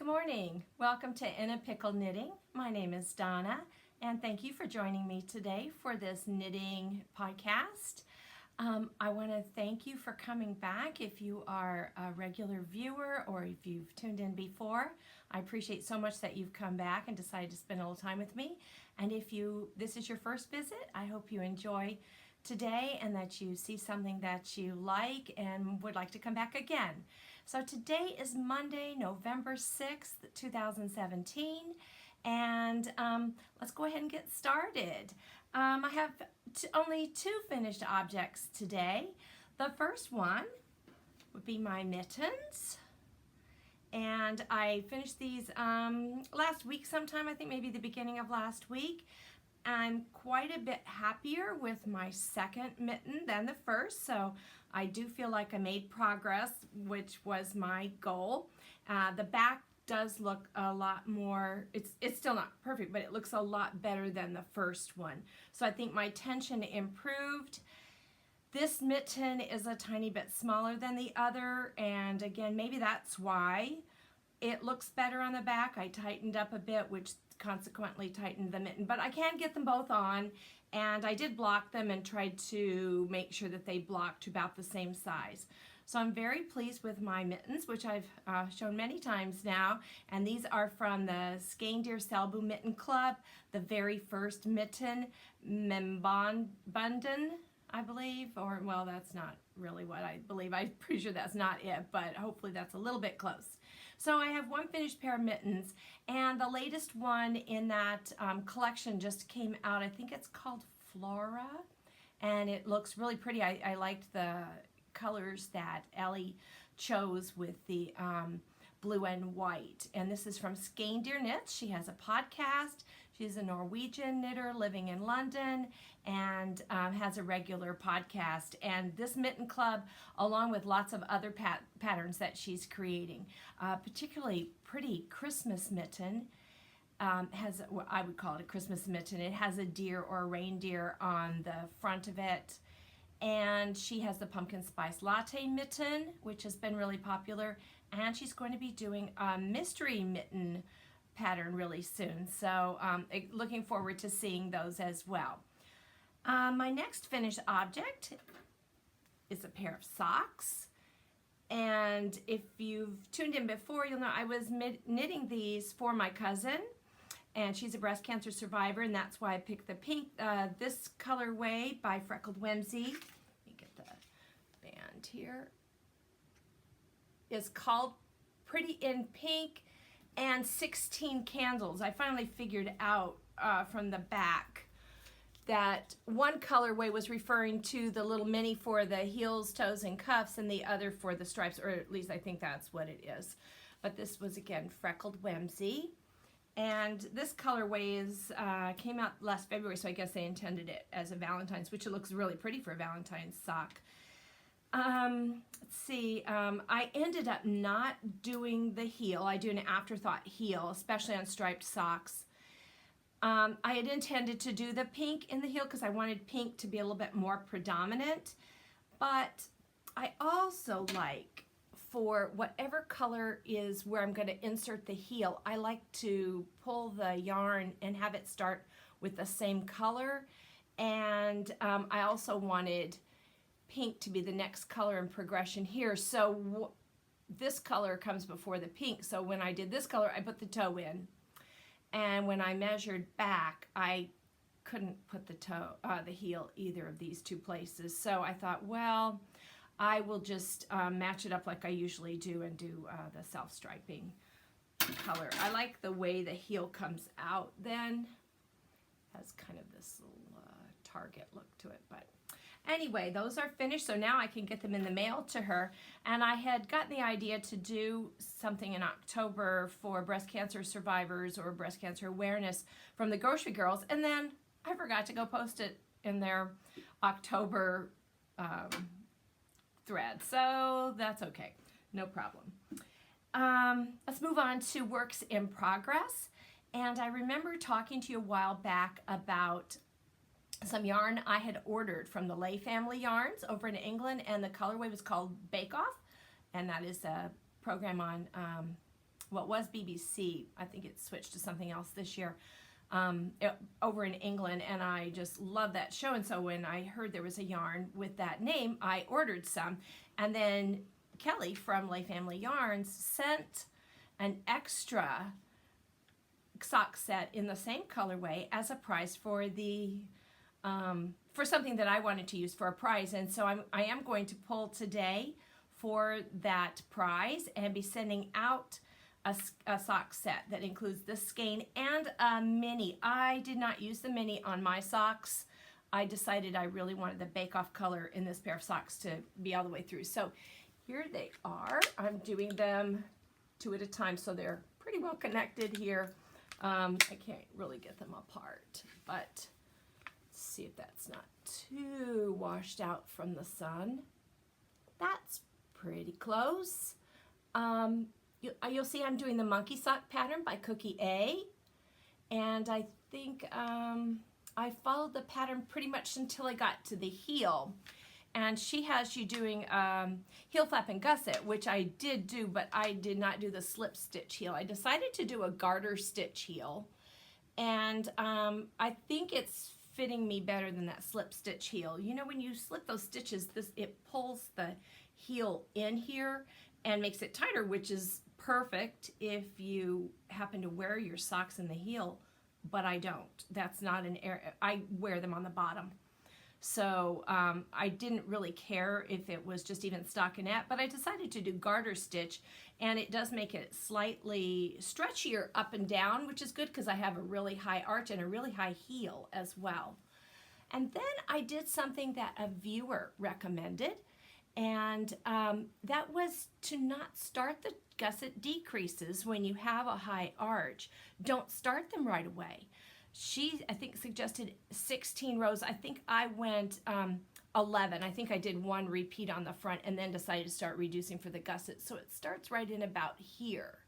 Good morning. Welcome to In a Pickle Knitting. My name is Donna, and thank you for joining me today for this knitting podcast. I want to thank you for coming back if you are a regular viewer or if you've tuned in before. I appreciate so much that you've come back and decided to spend a little time with me. And if this is your first visit, I hope you enjoy today and that you see something that you like and would like to come back again. So today is Monday, November 6th, 2017, and let's go ahead and get started. I have only two finished objects today. The first one would be my mittens, and I finished these last week sometime, I think maybe the beginning of last week. I'm quite a bit happier with my second mitten than the first, so I do feel like I made progress, which was my goal. The back does look a lot more, it's still not perfect, but it looks a lot better than the first one. So I think my tension improved. This mitten is a tiny bit smaller than the other, and again, maybe that's why it looks better on the back. I tightened up a bit, which consequently tightened the mitten, but I can get them both on, and I did block them and tried to make sure that they blocked to about the same size. So I'm very pleased with my mittens, which I've shown many times now, and these are from the Skein-Deer Selbu Mitten Club, the very first mitten, Membanden, I believe, or well, that's not really what I believe. I'm pretty sure that's not it, but hopefully that's a little bit close. So I have one finished pair of mittens, and the latest one in that collection just came out. I think it's called Flora, and it looks really pretty. I liked the colors that Ellie chose with the blue and white. And this is from Skein-Deer Knits. She has a podcast. She's a Norwegian knitter living in London and has a regular podcast. And this mitten club, along with lots of other patterns that she's creating, particularly pretty Christmas mitten, has what I would call it a Christmas mitten. It has a deer or a reindeer on the front of it. And she has the pumpkin spice latte mitten, which has been really popular. And she's going to be doing a mystery mitten pattern really soon. So looking forward to seeing those as well. My next finished object is a pair of socks. And if you've tuned in before, you'll know I was knitting these for my cousin. And she's a breast cancer survivor, and that's why I picked the pink, this colorway by Freckled Whimsy. Let me get the band here. It's called Pretty in Pink and 16 Candles. I finally figured out from the back that one colorway was referring to the little mini for the heels, toes, and cuffs, and the other for the stripes, or at least I think that's what it is. But this was, again, Freckled Whimsy. And this colorway came out last February, so I guess they intended it as a Valentine's, which it looks really pretty for a Valentine's sock. Let's see, I ended up not doing the heel. I do an afterthought heel, especially on striped socks. I had intended to do the pink in the heel because I wanted pink to be a little bit more predominant, but I also like, for whatever color is where I'm going to insert the heel, I like to pull the yarn and have it start with the same color. And I also wanted pink to be the next color in progression here. So this color comes before the pink. So when I did this color, I put the toe in. And when I measured back, I couldn't put the heel either of these two places. So I thought, well, I will just match it up like I usually do and do the self-striping color. I like the way the heel comes out then. It has kind of this little target look to it. But anyway, those are finished, so now I can get them in the mail to her. And I had gotten the idea to do something in October for breast cancer survivors or breast cancer awareness from the Grocery Girls, and then I forgot to go post it in their October thread, so that's okay, no problem. Let's move on to works in progress. And I remember talking to you a while back about some yarn I had ordered from the Lay Family Yarns over in England, and the colorway was called Bake Off, and that is a program on well, it was BBC. I think it switched to something else this year, over in England, and I just love that show. And so when I heard there was a yarn with that name, I ordered some. And then Kelly from Lay Family Yarns sent an extra sock set in the same colorway as a prize for the for something that I wanted to use for a prize. And so I am going to pull today for that prize and be sending out a sock set that includes the skein and a mini. I did not use the mini on my socks. I decided I really wanted the bake-off color in this pair of socks to be all the way through. So here they are. I'm doing them 2 at a time, so they're pretty well connected here. I can't really get them apart, but let's see if that's not too washed out from the sun. That's pretty close. You'll see I'm doing the monkey sock pattern by Cookie A, and I think I followed the pattern pretty much until I got to the heel, and she has you doing heel flap and gusset, which I did do, but I did not do the slip stitch heel. I decided to do a garter stitch heel, and I think it's fitting me better than that slip stitch heel. You know, when you slip those stitches, it pulls the heel in here and makes it tighter, which is perfect if you happen to wear your socks in the heel, but I don't. That's not an area. I wear them on the bottom. So I didn't really care if it was just even stockinette, but I decided to do garter stitch, and it does make it slightly stretchier up and down, which is good because I have a really high arch and a really high heel as well. And then I did something that a viewer recommended, and that was to not start the gusset decreases when you have a high arch. Don't start them right away. She, I think, suggested 16 rows. I think I went 11. I think I did 1 repeat on the front and then decided to start reducing for the gusset. So it starts right in about here.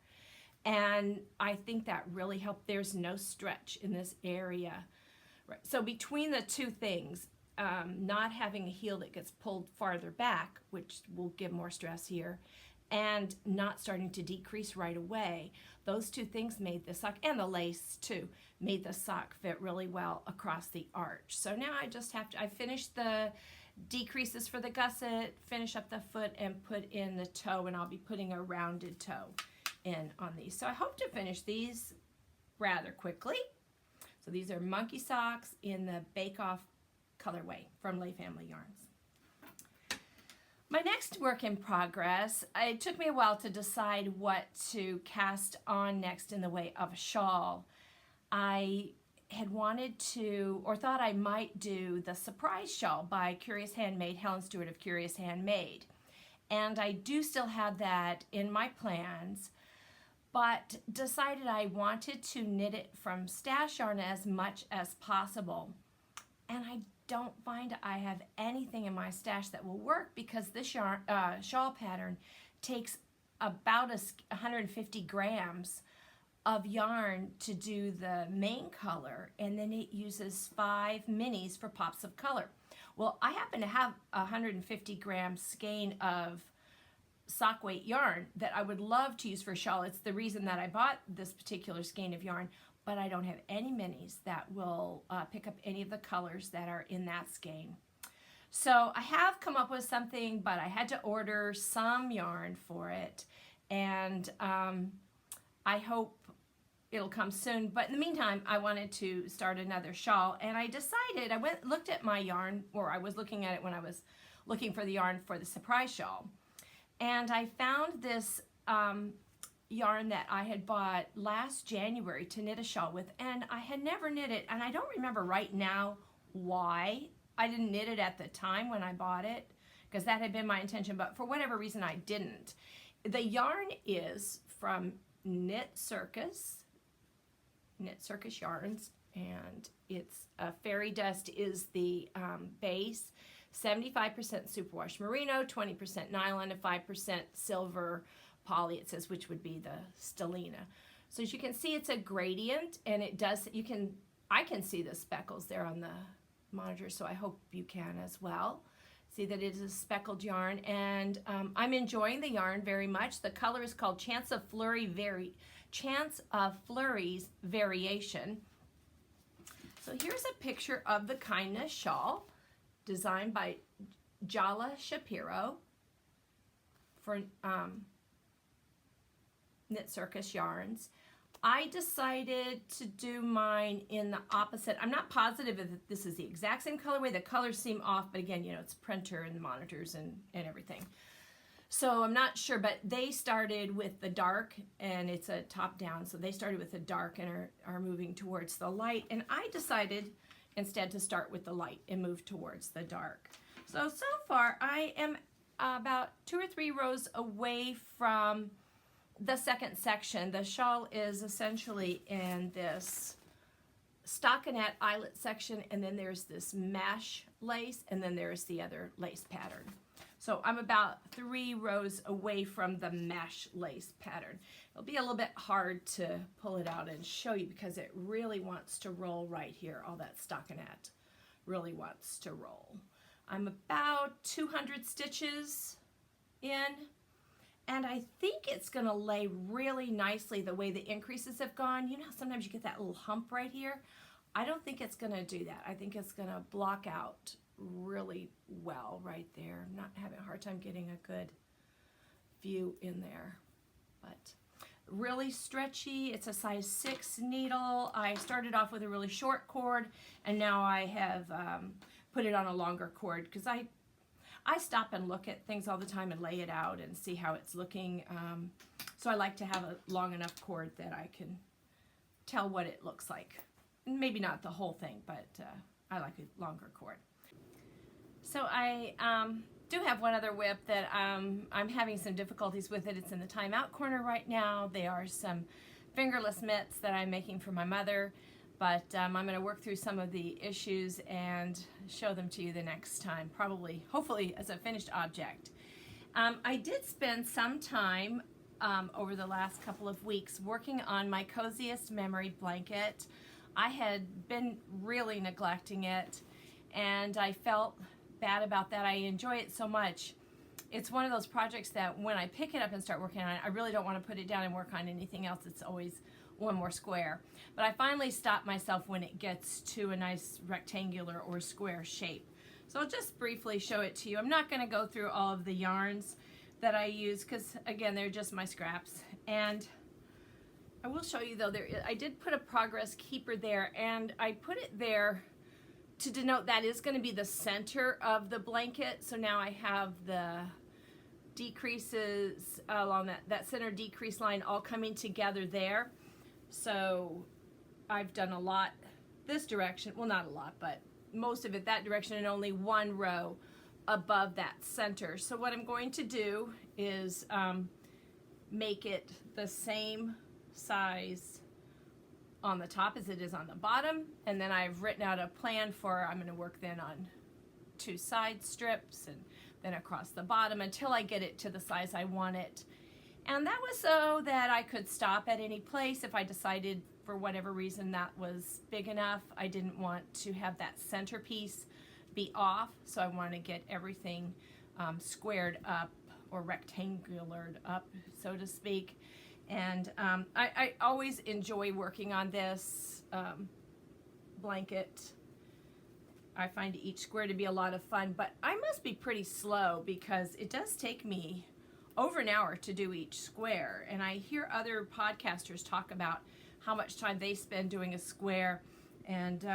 And I think that really helped. There's no stretch in this area. Right. So between the two things, not having a heel that gets pulled farther back, which will give more stress here, and not starting to decrease right away, those two things made the sock, and the lace too, made the sock fit really well across the arch. So now I just have to, I finished the decreases for the gusset, finish up the foot, and put in the toe, and I'll be putting a rounded toe in on these. So I hope to finish these rather quickly. So these are monkey socks in the bake-off colorway from Lay Family Yarns. My next work in progress, it took me a while to decide what to cast on next in the way of a shawl. I had wanted to, or thought I might do the surprise shawl by Curious Handmade, Helen Stewart of Curious Handmade. And I do still have that in my plans, but decided I wanted to knit it from stash yarn as much as possible. And I don't find I have anything in my stash that will work because this yarn, shawl pattern takes about 150 grams of yarn to do the main color, and then it uses 5 minis for pops of color. Well, I happen to have 150 gram skein of sock weight yarn that I would love to use for a shawl. It's the reason that I bought this particular skein of yarn, but I don't have any minis that will pick up any of the colors that are in that skein. So I have come up with something, but I had to order some yarn for it, and I hope it'll come soon. But in the meantime, I wanted to start another shawl, and I decided, I looked at my yarn, or I was looking at it when I was looking for the yarn for the surprise shawl, and I found this yarn that I had bought last January to knit a shawl with, and I had never knit it, and I don't remember right now why I didn't knit it at the time when I bought it, because that had been my intention, but for whatever reason I didn't. The yarn is from Knit Circus Yarns, and it's Fairy Dust is the base, 75% superwash merino, 20% nylon, and 5% silver poly, it says, which would be the stellina. So as you can see, it's a gradient, and it does, I can see the speckles there on the monitor, so I hope you can as well. See that it is a speckled yarn, and I'm enjoying the yarn very much. The color is called Chance of Flurries Variation. So here's a picture of the Kindness Shawl, designed by Jala Shapiro for Knit Circus Yarns. I decided to do mine in the opposite. I'm not positive if this is the exact same colorway. The colors seem off, but again, you know, it's printer and the monitors and everything. So I'm not sure, but they started with the dark, and it's a top down. So they started with the dark and are moving towards the light. And I decided instead to start with the light and move towards the dark. So far I am about 2 or 3 rows away from the second section. The shawl is essentially in this stockinette eyelet section, and then there's this mesh lace, and then there's the other lace pattern. So I'm about 3 rows away from the mesh lace pattern. It'll be a little bit hard to pull it out and show you because it really wants to roll right here. All that stockinette really wants to roll. I'm about 200 stitches in, and I think it's going to lay really nicely the way the increases have gone. You know, sometimes you get that little hump right here. I don't think it's going to do that. I think it's going to block out really well right there. I'm not having a hard time getting a good view in there, but really stretchy. It's a size 6 needle. I started off with a really short cord, and now I have put it on a longer cord because I stop and look at things all the time and lay it out and see how it's looking. So I like to have a long enough cord that I can tell what it looks like. Maybe not the whole thing, but I like a longer cord. So I do have one other whip that I'm having some difficulties with it. It's in the timeout corner right now. They are some fingerless mitts that I'm making for my mother, but I'm going to work through some of the issues and show them to you the next time, probably, hopefully as a finished object. I did spend some time over the last couple of weeks working on my coziest memory blanket. I had been really neglecting it, and I felt bad about that. I enjoy it so much. It's one of those projects that when I pick it up and start working on it, I really don't want to put it down and work on anything else. It's always one more square. But I finally stop myself when it gets to a nice rectangular or square shape. So I'll just briefly show it to you. I'm not going to go through all of the yarns that I use because, again, they're just my scraps. And I will show you, though, I did put a progress keeper there, and I put it there to denote that is going to be the center of the blanket. So now I have the decreases along that center decrease line all coming together there. So I've done a lot this direction, well, not a lot, but most of it that direction, and only 1 row above that center. So what I'm going to do is make it the same size on the top as it is on the bottom, and then I've written out a plan for, I'm going to work then on 2 side strips and then across the bottom until I get it to the size I want it. And that was so that I could stop at any place if I decided for whatever reason that was big enough. I didn't want to have that centerpiece be off, so I want to get everything squared up or rectangulared up, so to speak. And I always enjoy working on this blanket. I find each square to be a lot of fun, but I must be pretty slow because it does take me over an hour to do each square. And I hear other podcasters talk about how much time they spend doing a square, and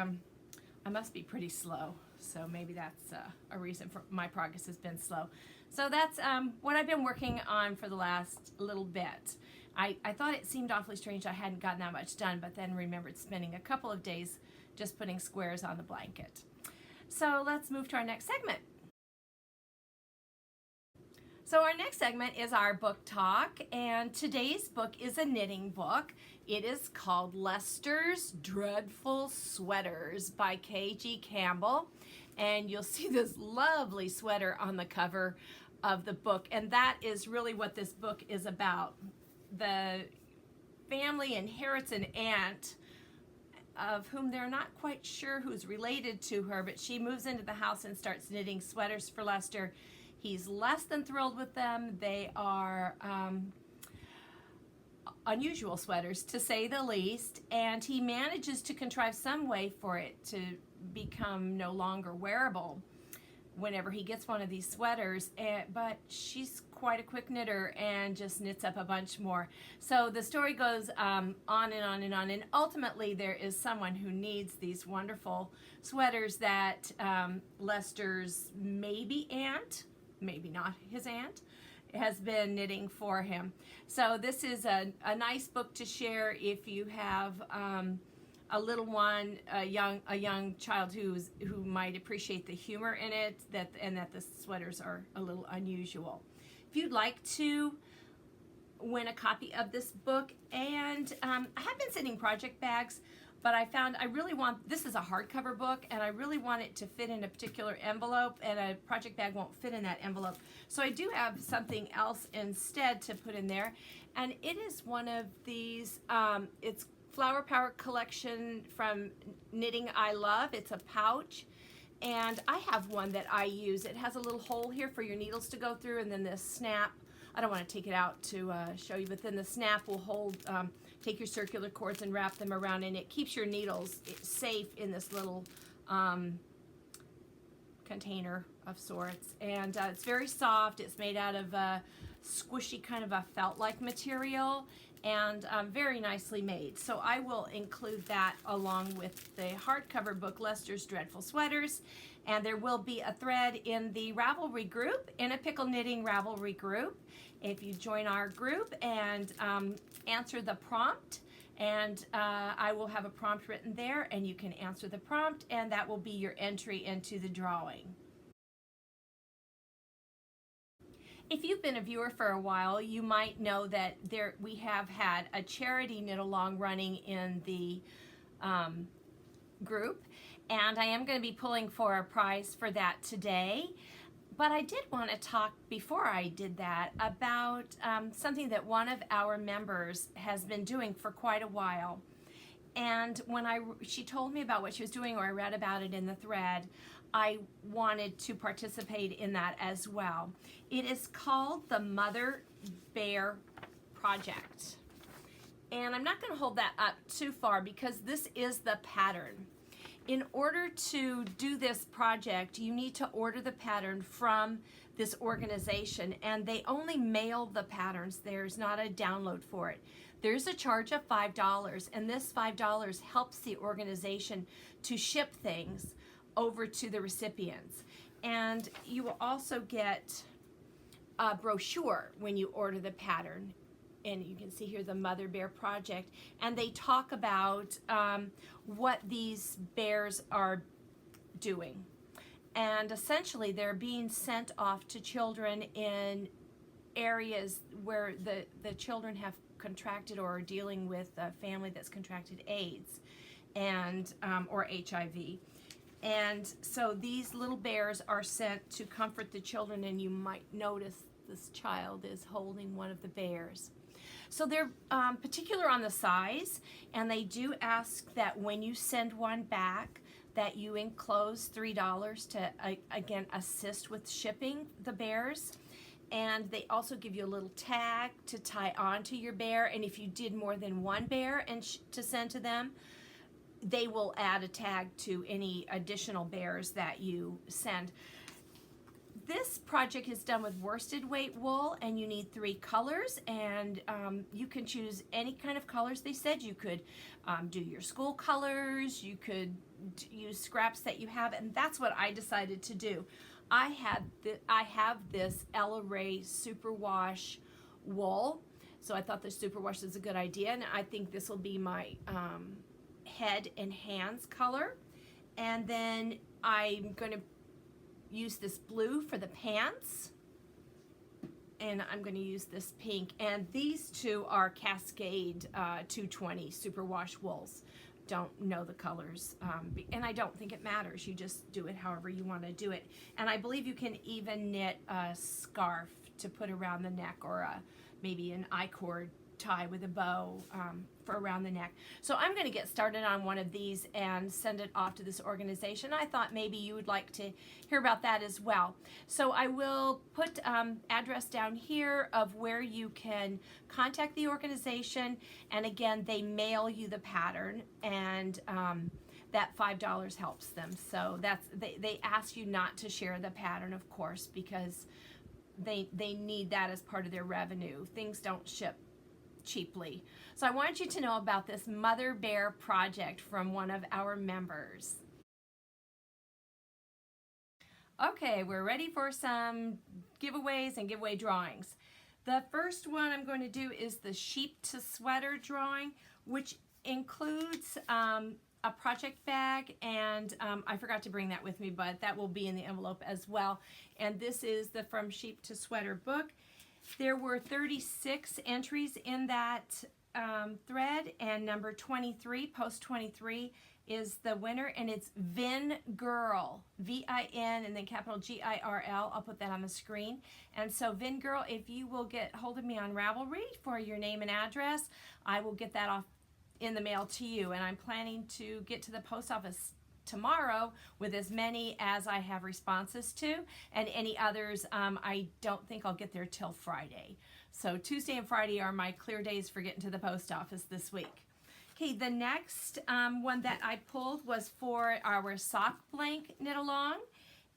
I must be pretty slow. So maybe that's a reason for my progress has been slow. So that's what I've been working on for the last little bit. I thought it seemed awfully strange I hadn't gotten that much done, but then remembered spending a couple of days just putting squares on the blanket. So let's move to our next segment. So our next segment is our book talk, and today's book is a knitting book. It is called Lester's Dreadful Sweaters by K.G. Campbell, and you'll see this lovely sweater on the cover of the book, and that is really what this book is about. The family inherits an aunt of whom they're not quite sure who's related to her, but she moves into the house and starts knitting sweaters for Lester. He's less than thrilled with them. They are unusual sweaters, to say the least, and he manages to contrive some way for it to become no longer wearable whenever he gets one of these sweaters, but she's quite a quick knitter and just knits up a bunch more. So the story goes on and on and on, and ultimately there is someone who needs these wonderful sweaters that Lester's maybe aunt, maybe not his aunt, has been knitting for him. So this is a nice book to share if you have a little one, a young child who might appreciate the humor in it, and that the sweaters are a little unusual. If you'd like to win a copy of this book, and I have been sending project bags, but I found I really want, this is a hardcover book, and I really want it to fit in a particular envelope, and a project bag won't fit in that envelope. So I do have something else instead to put in there, and it is one of these, it's Flower Power collection from Knitting I Love. It's a pouch, and I have one that I use. It has a little hole here for your needles to go through, and then this snap, I don't want to take it out to show you, but then the snap will hold, take your circular cords and wrap them around, and it keeps your needles safe in this little container of sorts. And it's very soft. It's made out of a squishy kind of a felt-like material, and very nicely made. So I will include that along with the hardcover book, Lester's Dreadful Sweaters, and there will be a thread in the Ravelry group, in a Pickle Knitting Ravelry group. If you join our group and answer the prompt, and I will have a prompt written there, and you can answer the prompt, and that will be your entry into the drawing. If you've been a viewer for a while, you might know that we have had a charity knit-along running in the group, and I am going to be pulling for a prize for that today. But I did want to talk, before I did that, about something that one of our members has been doing for quite a while. And when she told me about what she was doing, or I read about it in the thread, I wanted to participate in that as well. It is called the Mother Bear Project. And I'm not going to hold that up too far because this is the pattern. In order to do this project, you need to order the pattern from this organization, and they only mail the patterns. There's not a download for it. There's a charge of $5, and this $5 helps the organization to ship things over to the recipients. And you will also get a brochure when you order the pattern. And you can see here the Mother Bear Project, and they talk about what these bears are doing. And essentially they're being sent off to children in areas where the children have contracted or are dealing with a family that's contracted AIDS and or HIV. And so these little bears are sent to comfort the children, and you might notice this child is holding one of the bears. So they're particular on the size, and they do ask that when you send one back that you enclose $3 to, again, assist with shipping the bears. And they also give you a little tag to tie onto your bear, and if you did more than one bear and to send to them, they will add a tag to any additional bears that you send. This project is done with worsted weight wool, and you need 3 colors, and you can choose any kind of colors. They said you could do your school colors, you could use scraps that you have, and that's what I decided to do. I have this Ella Ray Superwash wool, so I thought the Superwash is a good idea, and I think this will be my head and hands color. And then I'm going to use this blue for the pants, and I'm going to use this pink, and these two are Cascade 220 Superwash wools. Don't know the colors, and I don't think it matters. You just do it however you want to do it. And I believe you can even knit a scarf to put around the neck, or maybe an I-cord tie with a bow for around the neck. So I'm going to get started on one of these and send it off to this organization. I thought maybe you would like to hear about that as well. So I will put address down here of where you can contact the organization, and again, they mail you the pattern, and that $5 helps them. So that's they ask you not to share the pattern, of course, because they need that as part of their revenue. Things don't ship cheaply. So I want you to know about this Mother Bear project from one of our members. Okay, we're ready for some giveaways and giveaway drawings. The first one I'm going to do is the sheep to sweater drawing, which includes a project bag, and I forgot to bring that with me, but that will be in the envelope as well. And this is the From Sheep to Sweater book. There were 36 entries in that thread, and number 23, post 23, is the winner, and it's Vin Girl, V-I-N and then capital G-I-R-L. I'll put that on the screen. And so Vin Girl, if you will get hold of me on Ravelry for your name and address, I will get that off in the mail to you, and I'm planning to get to the post office tomorrow with as many as I have responses to, and any others I don't think I'll get there till Friday. So Tuesday and Friday are my clear days for getting to the post office this week. Okay, the next one that I pulled was for our sock blank knit along,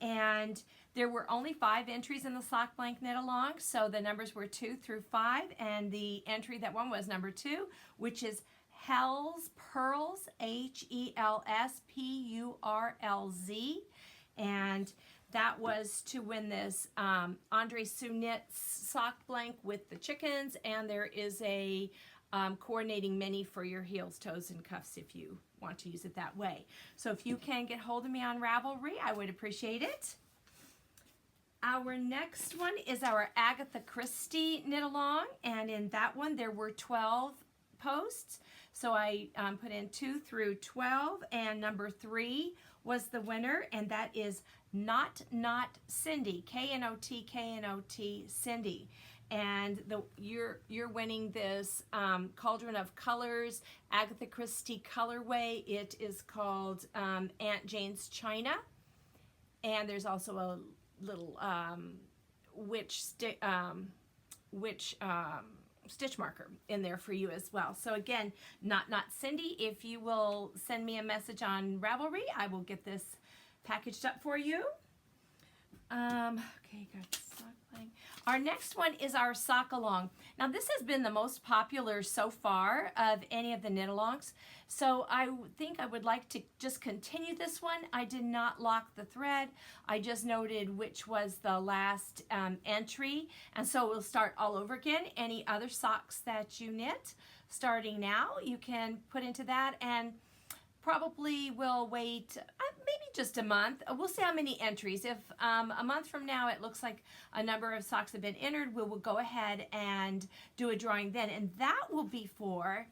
and there were only 5 entries in the sock blank knit along, so the numbers were 2 through 5, and the entry that won was number 2, which is Hell's Pearls, H-E-L-S-P-U-R-L-Z, and that was to win this Andre Sunit's sock blank with the chickens, and there is a coordinating mini for your heels, toes, and cuffs if you want to use it that way. So if you can get hold of me on Ravelry, I would appreciate it. Our next one is our Agatha Christie knit along, and in that one there were 12 posts. So I put in 2 through 12, and number 3 was the winner, and that is Not Cindy, K-N-O-T, Cindy. And you're winning this Cauldron of Colors Agatha Christie colorway. It is called Aunt Jane's China, and there's also a little stitch marker in there for you as well. So again, Not Cindy, if you will send me a message on Ravelry, I will get this packaged up for you. Okay, got the sock blank. Our next one is our sock along. Now this has been the most popular so far of any of the knit alongs, so I think I would like to just continue this one. I did not lock the thread. I just noted which was the last entry, and so we'll start all over again. Any other socks that you knit starting now, you can put into that, and probably will wait maybe just a month. We'll see how many entries. If a month from now it looks like a number of socks have been entered, we will go ahead and do a drawing then, and that will be for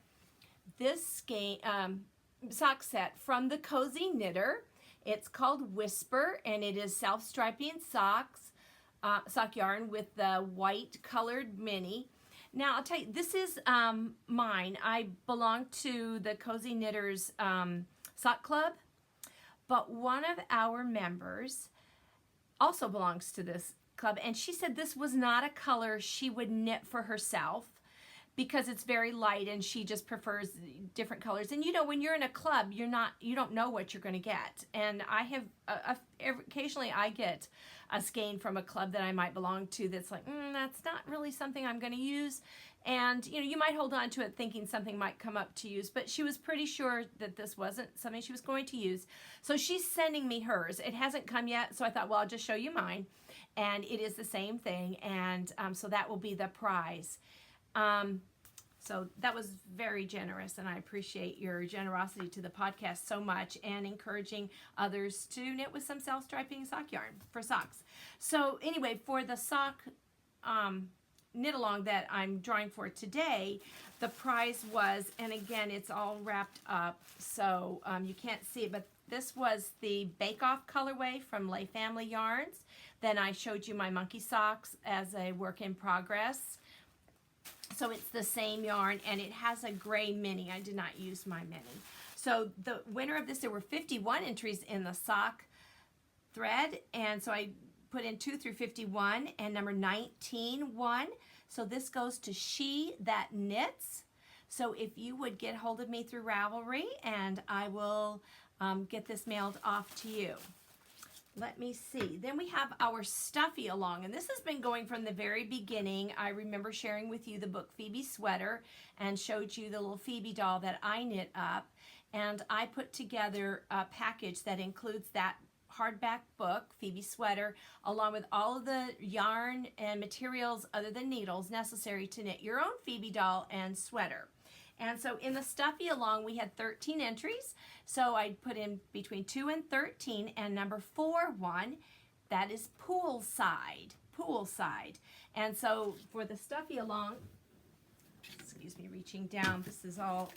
this sock set from the Cozy Knitter. It's called Whisper, and it is self-striping socks, sock yarn with the white colored mini. Now, I'll tell you, this is mine. I belong to the Cozy Knitters Sock Club, but one of our members also belongs to this club, and she said this was not a color she would knit for herself because it's very light and she just prefers different colors. And you know, when you're in a club, you don't know what you're going to get. And I have occasionally I get a skein from a club that I might belong to that's like, that's not really something I'm going to use. And you know, you might hold on to it thinking something might come up to use, but she was pretty sure that this wasn't something she was going to use. So she's sending me hers. It hasn't come yet, so I thought, well, I'll just show you mine. And it is the same thing, and so that will be the prize. So that was very generous, and I appreciate your generosity to the podcast so much, and encouraging others to knit with some self-striping sock yarn for socks. So anyway, for the sock knit along that I'm drawing for today, the prize was, and again, it's all wrapped up, so you can't see it, but this was the Bake Off colorway from Lay Family Yarns. Then I showed you my monkey socks as a work in progress. So it's the same yarn, and it has a gray mini. I did not use my mini. So the winner of this, there were 51 entries in the sock thread, and so I put in 2 through 51, and number 19 won. So this goes to She That Knits. So if you would get hold of me through Ravelry, and I will get this mailed off to you. Let me see. Then we have our Stuffy along, and this has been going from the very beginning. I remember sharing with you the book Phoebe Sweater and showed you the little Phoebe doll that I knit up, and I put together a package that includes that hardback book, Phoebe Sweater, along with all of the yarn and materials other than needles necessary to knit your own Phoebe doll and sweater. And so in the Stuffy along, we had 13 entries. So I put in between 2 and 13, and number 4 won. That is poolside, poolside. And so for the Stuffy along, excuse me, reaching down, this is all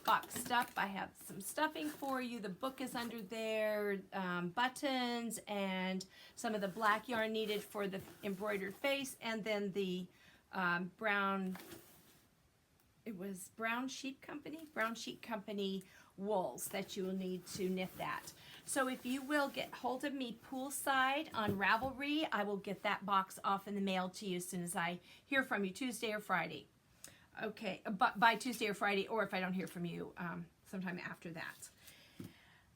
boxed up. I have some stuffing for you. The book is under there, buttons, and some of the black yarn needed for the embroidered face, and then the brown sheep company wools that you will need to knit that. So if you will get hold of me poolside on Ravelry, I will get that box off in the mail to you as soon as I hear from you, Tuesday or Friday. Okay, by Tuesday or Friday, or if I don't hear from you, sometime after that.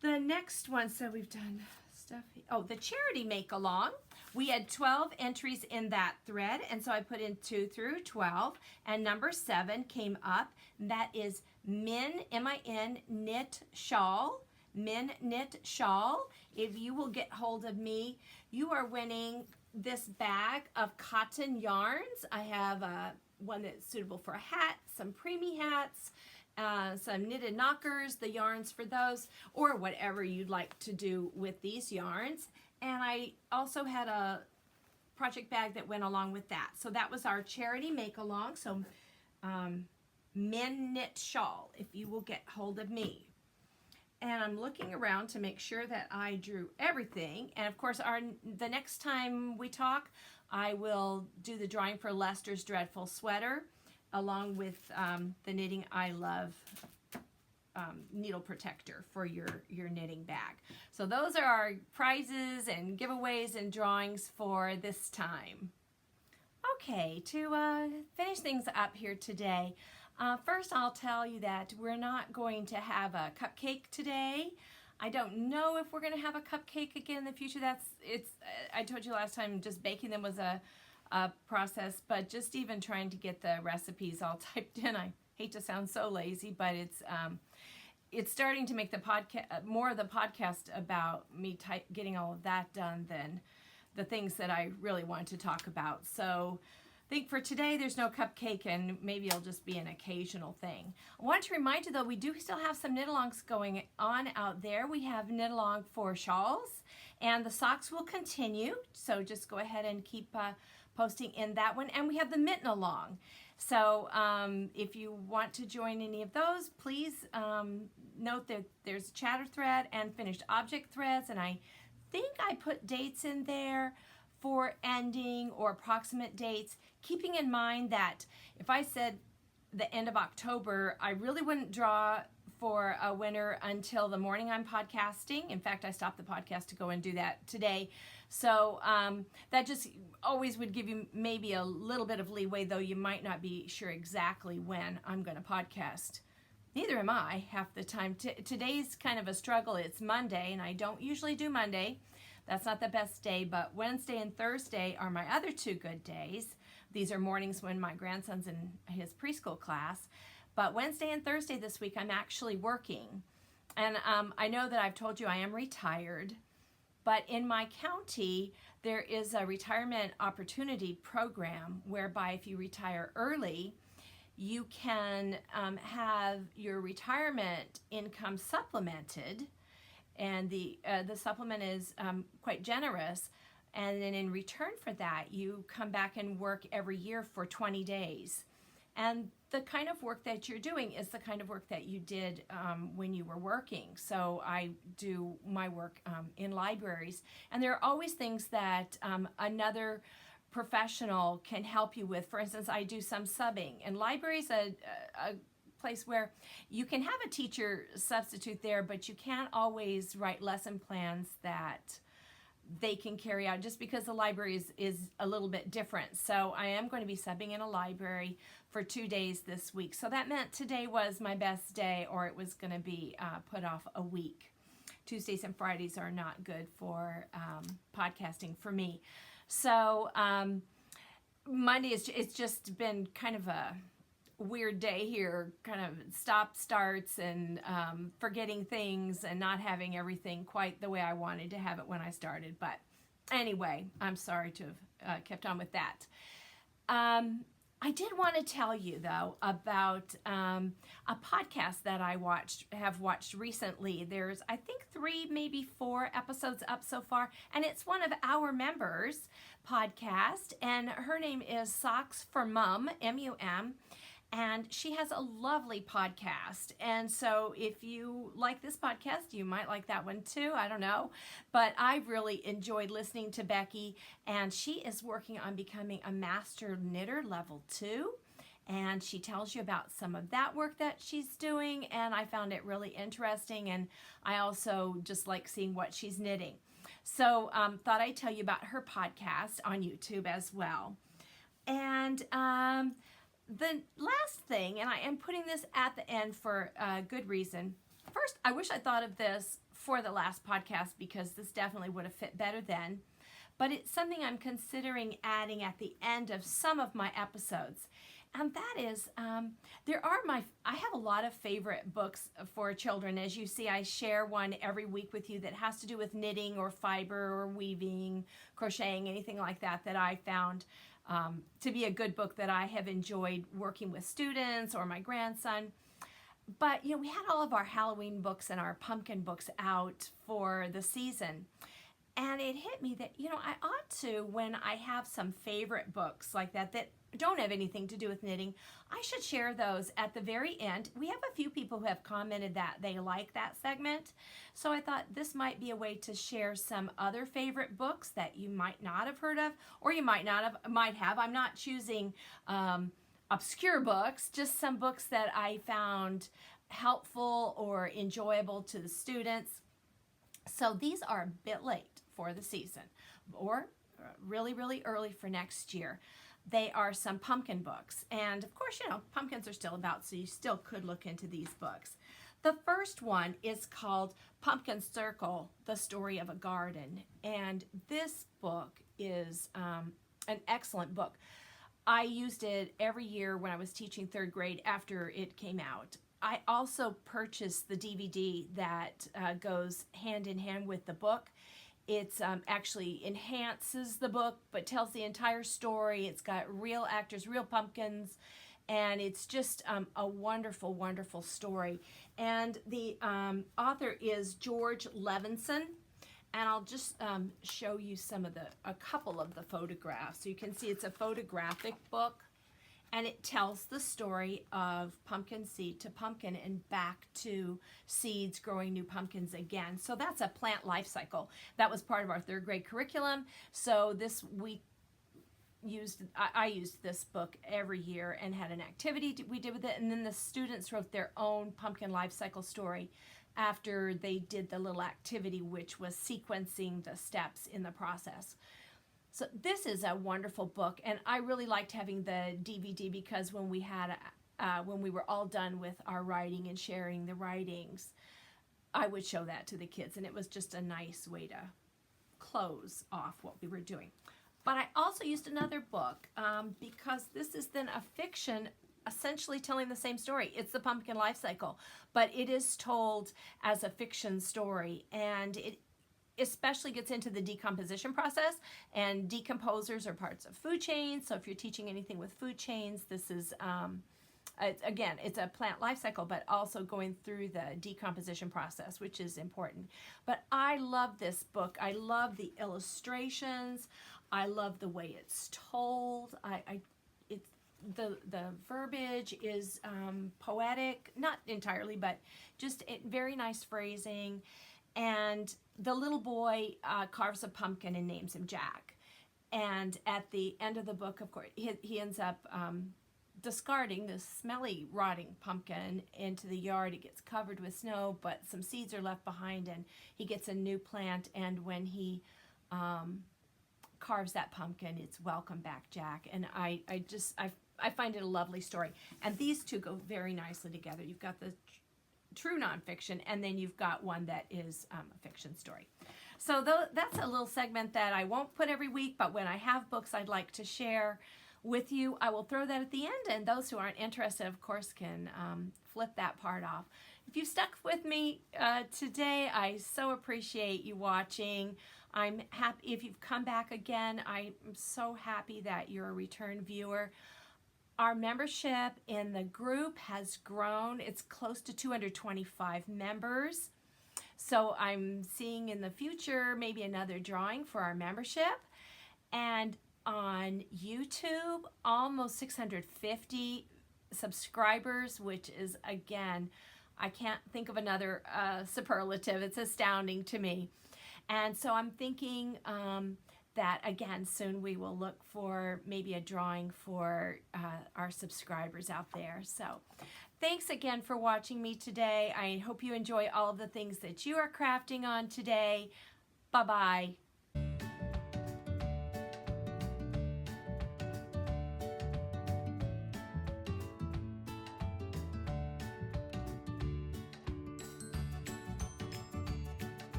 The next one, so we've done stuff. Oh, the charity make-along. We had 12 entries in that thread, and so I put in 2 through 12, and number 7 came up, and that is Min, M-I-N, Knit Shawl. Min Knit Shawl. If you will get hold of me, you are winning this bag of cotton yarns. I have one that's suitable for a hat, some preemie hats, some knitted knockers, the yarns for those, or whatever you'd like to do with these yarns. And I also had a project bag that went along with that. So that was our charity make-along. So Min Knit Shawl, if you will get hold of me. And I'm looking around to make sure that I drew everything. And of course, the next time we talk, I will do the drawing for Lester's Dreadful Sweater, along with the Knitting I Love needle protector for your knitting bag. So those are our prizes and giveaways and drawings for this time. Okay, to finish things up here today, first I'll tell you that we're not going to have a cupcake today. I don't know if we're going to have a cupcake again in the future. I told you last time just baking them was a process, but just even trying to get the recipes all typed in, I hate to sound so lazy, but it's starting to make the podcast more of the podcast about me getting all of that done than the things that I really want to talk about. So I think for today there's no cupcake, and maybe it'll just be an occasional thing. I want to remind you though, we do still have some knit-alongs going on out there. We have knit-along for shawls, and the socks will continue, so just go ahead and keep posting in that one. And we have the mitten along. So if you want to join any of those, please note that there's a chatter thread and finished object threads, and I think I put dates in there for ending or approximate dates, keeping in mind that if I said the end of October, I really wouldn't draw for a winner until the morning I'm podcasting. In fact, I stopped the podcast to go and do that today. So that just always would give you maybe a little bit of leeway, though you might not be sure exactly when I'm going to podcast. Neither am I half the time. Today's kind of a struggle. It's Monday, and I don't usually do Monday. That's not the best day, but Wednesday and Thursday are my other 2 good days. These are mornings when my grandson's in his preschool class. But Wednesday and Thursday this week, I'm actually working. And I know that I've told you I am retired, but in my county, there is a retirement opportunity program whereby if you retire early, you can have your retirement income supplemented, and the supplement is quite generous. And then in return for that, you come back and work every year for 20 days. And the kind of work that you're doing is the kind of work that you did when you were working. So I do my work in libraries, and there are always things that another professional can help you with. For instance, I do some subbing, and library's a place where you can have a teacher substitute there, but you can't always write lesson plans that they can carry out just because the library is a little bit different. So I am going to be subbing in a library for 2 days this week. So that meant today was my best day, or it was going to be put off a week. Tuesdays and Fridays are not good for podcasting for me. So Monday it's just been kind of a weird day here, kind of stop-starts and forgetting things and not having everything quite the way I wanted to have it when I started. But anyway, I'm sorry to have kept on with that. I did want to tell you, though, about a podcast that I have watched recently. There's, I think, 3, maybe 4 episodes up so far, and it's one of our members' podcast, and her name is Socks for Mum, M-U-M, and she has a lovely podcast. And so if you like this podcast, you might like that one too. I don't know. But I really enjoyed listening to Becky, and she is working on becoming a master knitter level 2. And she tells you about some of that work that she's doing, and I found it really interesting, and I also just like seeing what she's knitting. So thought I'd tell you about her podcast on YouTube as well. And the last thing, and I am putting this at the end for a good reason. First, I wish I thought of this for the last podcast because this definitely would have fit better then. But it's something I'm considering adding at the end of some of my episodes. And that is, I have a lot of favorite books for children. As you see, I share one every week with you that has to do with knitting or fiber or weaving, crocheting, anything like that I found to be a good book that I have enjoyed working with students or my grandson. But, we had all of our Halloween books and our pumpkin books out for the season. And it hit me that, I ought to, when I have some favorite books like that don't have anything to do with knitting, I should share those at the very end. We have a few people who have commented that they like that segment. So I thought this might be a way to share some other favorite books that you might not have heard of, or you might have. I'm not choosing obscure books, just some books that I found helpful or enjoyable to the students. So these are a bit late for the season, or really, really early for next year. They are some pumpkin books. And of course, pumpkins are still about, so you still could look into these books. The first one is called Pumpkin Circle, The Story of a Garden. And this book is an excellent book. I used it every year when I was teaching 3rd grade after it came out. I also purchased the DVD that goes hand in hand with the book. It's actually enhances the book, but tells the entire story. It's got real actors, real pumpkins, and it's just a wonderful, wonderful story. And the author is George Levinson, and I'll just show you a couple of the photographs. So you can see it's a photographic book, and it tells the story of pumpkin seed to pumpkin and back to seeds growing new pumpkins again. So that's a plant life cycle. That was part of our 3rd grade curriculum. So this week I used this book every year and had an activity we did with it. And then the students wrote their own pumpkin life cycle story after they did the little activity, which was sequencing the steps in the process. So this is a wonderful book, and I really liked having the DVD because when we were all done with our writing and sharing the writings, I would show that to the kids, and it was just a nice way to close off what we were doing. But I also used another book because this is then a fiction essentially telling the same story. It's the pumpkin life cycle, but it is told as a fiction story, and it especially gets into the decomposition process, and decomposers are parts of food chains. So if you're teaching anything with food chains, this is, it's a plant life cycle, but also going through the decomposition process, which is important. But I love this book. I love the illustrations. I love the way it's told. The verbiage is poetic, not entirely, but just very nice phrasing. And the little boy carves a pumpkin and names him Jack. And at the end of the book, of course, he ends up discarding this smelly, rotting pumpkin into the yard. It gets covered with snow, but some seeds are left behind, and he gets a new plant. And when he carves that pumpkin, it's "Welcome back, Jack." And I find it a lovely story. And these two go very nicely together. You've got the true nonfiction, and then you've got one that is a fiction story. So that's a little segment that I won't put every week, but when I have books I'd like to share with you, I will throw that at the end, and those who aren't interested, of course, can flip that part off. If you've stuck with me today, I so appreciate you watching. I'm happy if you've come back again. I'm so happy that you're a return viewer. Our membership in the group has grown. It's close to 225 members. So I'm seeing in the future maybe another drawing for our membership. And on YouTube, almost 650 subscribers, which is, again, I can't think of another superlative. It's astounding to me. And so I'm thinking that, again, soon we will look for maybe a drawing for our subscribers out there. So thanks again for watching me today. I hope you enjoy all of the things that you are crafting on today. Bye-bye.